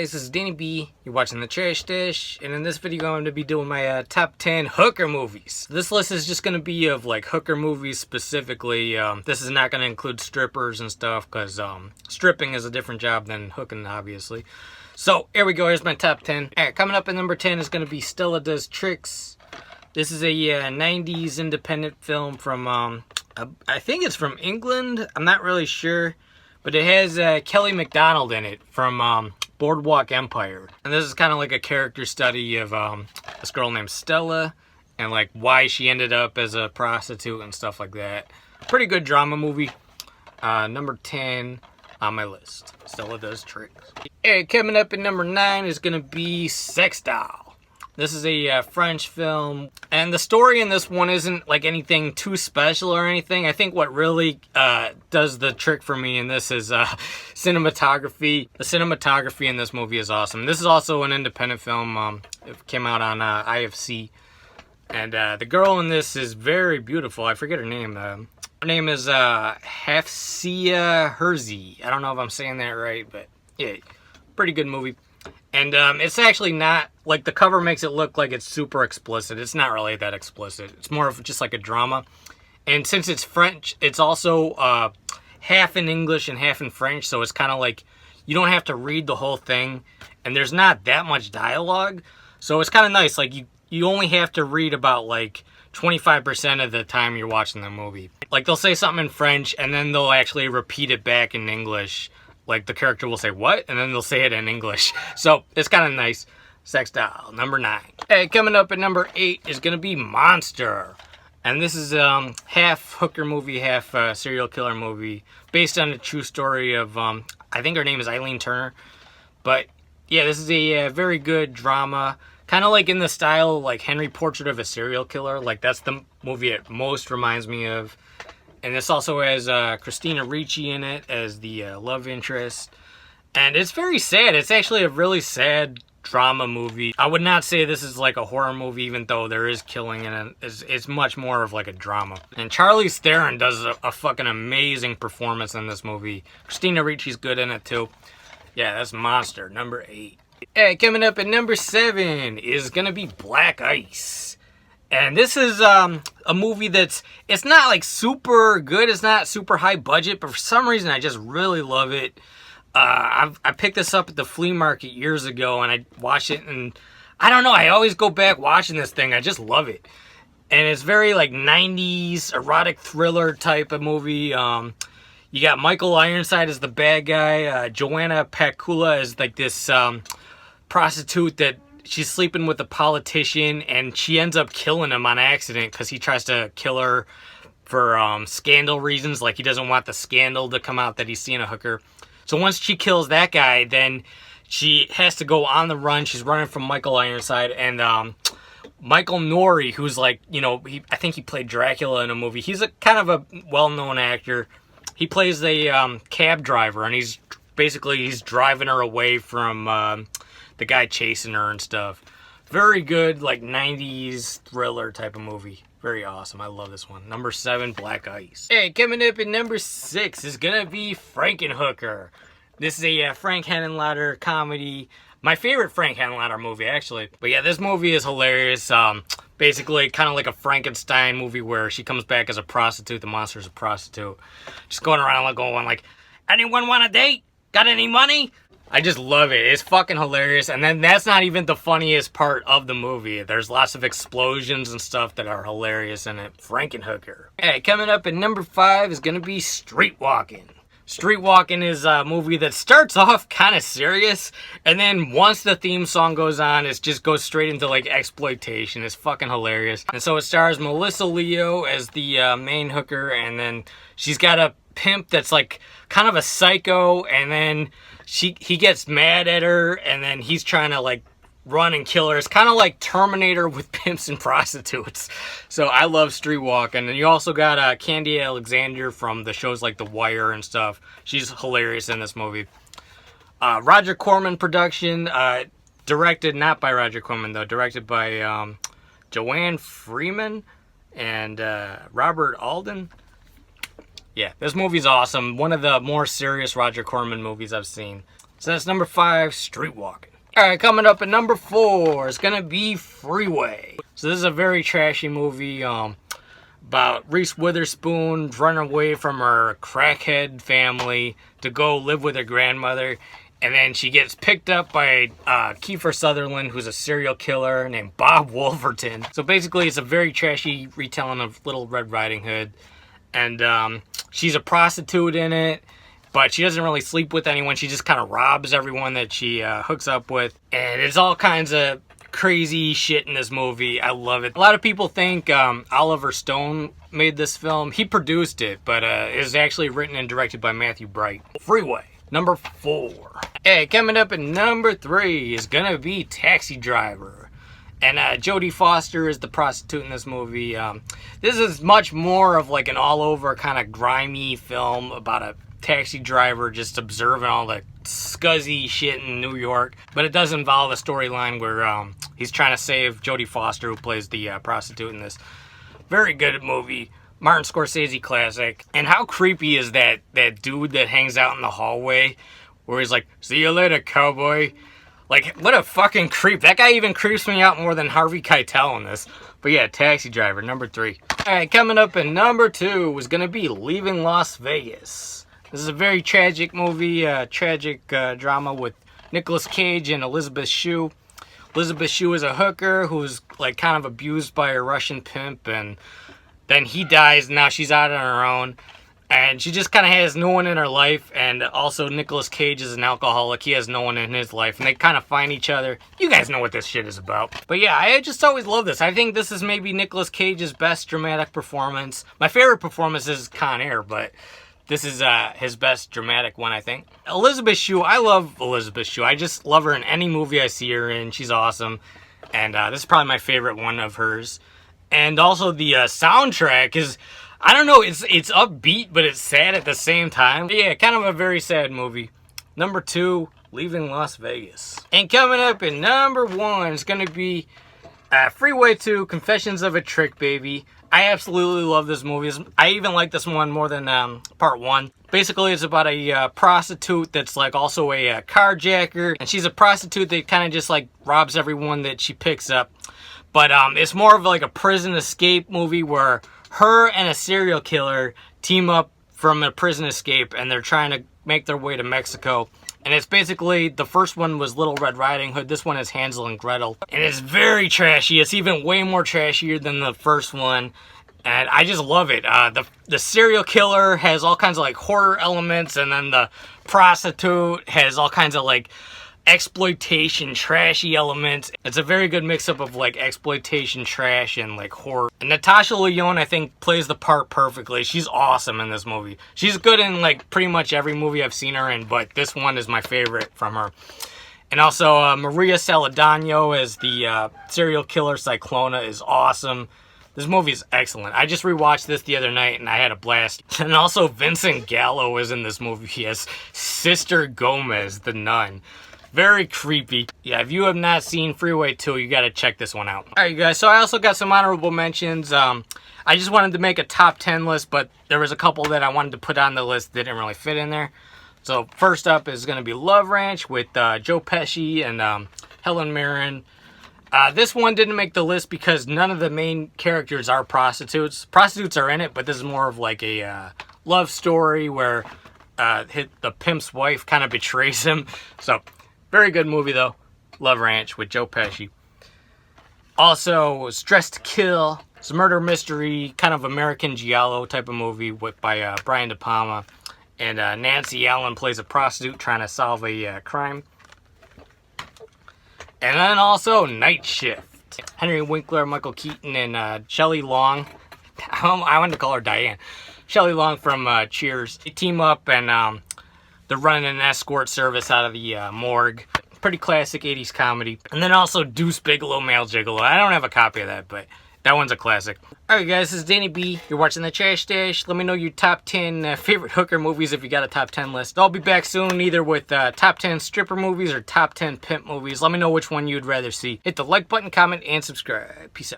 guys, this is Danny B. You're watching The Trash Dish, and in this video I'm going to be doing my top 10 hooker movies. This list is just going to be of like hooker movies specifically. This is not going to include strippers and stuff because stripping is a different job than hooking, obviously. So here we go, here's my top 10. Alright, coming up at number 10 is going to be Stella Does Tricks. This is a 90s independent film from, I think it's from England, I'm not really sure. But it has Kelly MacDonald in it from Boardwalk Empire. And this is kind of like a character study of this girl named Stella and like why she ended up as a prostitute and stuff like that. Pretty good drama movie. Number 10 on my list. Stella Does Tricks. Hey, coming up at number 9 is going to be Sex Doll. This is a French film, and the story in this one isn't like anything too special or anything. I think what really does the trick for me in this is cinematography. The cinematography in this movie is awesome. This is also an independent film. It came out on IFC, and the girl in this is very beautiful. I forget her name. Her name is Hafsia Herzi. I don't know if I'm saying that right, but yeah, pretty good movie. And it's actually not, like the cover makes it look like it's super explicit. It's not really that explicit. It's more of just like a drama. And since it's French, it's also half in English and half in French. So it's kind of like you don't have to read the whole thing. And there's not that much dialogue. So it's kind of nice. Like you only have to read about like 25% of the time you're watching the movie. Like they'll say something in French and then they'll actually repeat it back in English. Like, the character will say, what? And then they'll say it in English. So, it's kind of nice. Sex Doll, number 9. Hey, coming up at number 8 is going to be Monster. And this is half hooker movie, half serial killer movie. Based on a true story of, I think her name is Eileen Turner. But, yeah, this is a very good drama. Kind of like in the style, like Henry Portrait of a Serial Killer. Like, that's the movie it most reminds me of. And this also has Christina Ricci in it as the love interest. And it's very sad. It's actually a really sad drama movie. I would not say this is like a horror movie, even though there is killing in it. It's much more of like a drama. And Charlize Theron does a fucking amazing performance in this movie. Christina Ricci's good in it too. Yeah, that's Monster, number 8. Hey, coming up at number 7 is going to be Black Ice. And this is a movie it's not like super good, it's not super high budget, but for some reason I just really love it. I picked this up at the flea market years ago and I watched it and I don't know, I always go back watching this thing, I just love it. And it's very like 90s erotic thriller type of movie. You got Michael Ironside as the bad guy, Joanna Pakula is like this prostitute that she's sleeping with a politician and she ends up killing him on accident because he tries to kill her for scandal reasons. Like he doesn't want the scandal to come out that he's seeing a hooker. So once she kills that guy, then she has to go on the run. She's running from Michael Ironside and Michael Nouri, who's like, you know, I think he played Dracula in a movie. He's a kind of a well-known actor. He plays a cab driver and he's driving her away from the guy chasing her and stuff. Very good, like 90s thriller type of movie. Very awesome. I love this one. Number 7, Black Ice. Hey, coming up at number 6 is gonna be Frankenhooker. This is a Frank Henenlotter comedy. My favorite Frank Henenlotter movie, actually. But yeah, this movie is hilarious. Basically, kind of like a Frankenstein movie where she comes back as a prostitute. The monster's a prostitute. Just going around like going like, anyone want a date? Got any money? I just love it. It's fucking hilarious. And then that's not even the funniest part of the movie. There's lots of explosions and stuff that are hilarious in it. Frankenhooker. Hey, coming up at number 5 is going to be Streetwalking. Streetwalking is a movie that starts off kind of serious. And then once the theme song goes on, it just goes straight into like exploitation. It's fucking hilarious. And so it stars Melissa Leo as the main hooker. And then she's got a pimp that's like kind of a psycho. And then he gets mad at her and then he's trying to like run and kill her. It's kind of like Terminator with pimps and prostitutes. So I love Streetwalking. And you also got Candy Alexander from the shows like The Wire and stuff. She's hilarious in this movie. Roger Corman production, directed not by Roger Corman though, directed by Joanne Freeman and Robert Alden. Yeah, this movie's awesome. One of the more serious Roger Corman movies I've seen. So that's number 5, Streetwalking. Alright, coming up at number 4 is gonna be Freeway. So this is a very trashy movie about Reese Witherspoon running away from her crackhead family to go live with her grandmother. And then she gets picked up by Kiefer Sutherland, who's a serial killer named Bob Wolverton. So basically, it's a very trashy retelling of Little Red Riding Hood. And she's a prostitute in it, but she doesn't really sleep with anyone. She just kind of robs everyone that she hooks up with. And it's all kinds of crazy shit in this movie. I love it. A lot of people think Oliver Stone made this film. He produced it, but it was actually written and directed by Matthew Bright. Freeway. Number 4. Hey, coming up at number 3 is gonna be Taxi Driver. And Jodie Foster is the prostitute in this movie. This is much more of like an all-over kind of grimy film about a taxi driver just observing all the scuzzy shit in New York. But it does involve a storyline where he's trying to save Jodie Foster, who plays the prostitute in this. Very good movie. Martin Scorsese classic. And how creepy is that dude that hangs out in the hallway where he's like, "See you later, cowboy." Like, what a fucking creep. That guy even creeps me out more than Harvey Keitel in this. But yeah, Taxi Driver, number 3. Alright, coming up at number 2 is gonna be Leaving Las Vegas. This is a very tragic movie, tragic drama with Nicolas Cage and Elizabeth Shue. Elizabeth Shue is a hooker who's like kind of abused by a Russian pimp, and then he dies, and now she's out on her own. And she just kind of has no one in her life. And also Nicolas Cage is an alcoholic. He has no one in his life. And they kind of find each other. You guys know what this shit is about. But yeah, I just always love this. I think this is maybe Nicolas Cage's best dramatic performance. My favorite performance is Con Air, but this is his best dramatic one, I think. Elizabeth Shue, I love Elizabeth Shue. I just love her in any movie I see her in. She's awesome. And this is probably my favorite one of hers. And also the soundtrack is, I don't know, it's upbeat, but it's sad at the same time. But yeah, kind of a very sad movie. Number 2, Leaving Las Vegas. And coming up in number 1 is going to be Freeway 2, Confessions of a Trick Baby. I absolutely love this movie. I even like this one more than part 1. Basically, it's about a prostitute that's like also a carjacker. And she's a prostitute that kind of just like robs everyone that she picks up. But it's more of like a prison escape movie where her and a serial killer team up from a prison escape, and they're trying to make their way to Mexico. And it's basically, the first one was Little Red Riding Hood. This one is Hansel and Gretel. And it's very trashy. It's even way more trashier than the first one. And I just love it. The serial killer has all kinds of like horror elements, and then the prostitute has all kinds of like exploitation, trashy elements. It's a very good mix-up of like exploitation, trash, and like horror. And Natasha Lyonne, I think, plays the part perfectly. She's awesome in this movie. She's good in like pretty much every movie I've seen her in, but this one is my favorite from her. And also Maria Saladano as the serial killer Cyclona is awesome. This movie is excellent. I just rewatched this the other night and I had a blast. And also Vincent Gallo is in this movie. He has Sister Gomez, the nun. Very creepy. Yeah, if you have not seen Freeway 2, you gotta check this one out. Alright, you guys, so I also got some honorable mentions. I just wanted to make a top 10 list, but there was a couple that I wanted to put on the list that didn't really fit in there. So first up is gonna be Love Ranch with Joe Pesci and Helen Mirren. This one didn't make the list because none of the main characters are prostitutes. Prostitutes are in it, but this is more of like a love story where the pimp's wife kind of betrays him. So, very good movie though. Love Ranch with Joe Pesci. Also, Dressed to Kill. It's a murder mystery, kind of American Giallo type of movie by Brian De Palma. And Nancy Allen plays a prostitute trying to solve a crime. And then also Night Shift. Henry Winkler, Michael Keaton, and Shelley Long. I wanted to call her Diane. Shelley Long from Cheers. They team up and they're running an escort service out of the morgue. Pretty classic 80s comedy. And then also Deuce Bigalow, Male Gigolo. I don't have a copy of that, but that one's a classic. Alright guys, this is Danny B. You're watching The Trash Stash. Let me know your top 10 favorite hooker movies if you got a top 10 list. I'll be back soon either with top 10 stripper movies or top 10 pimp movies. Let me know which one you'd rather see. Hit the like button, comment, and subscribe. Peace out.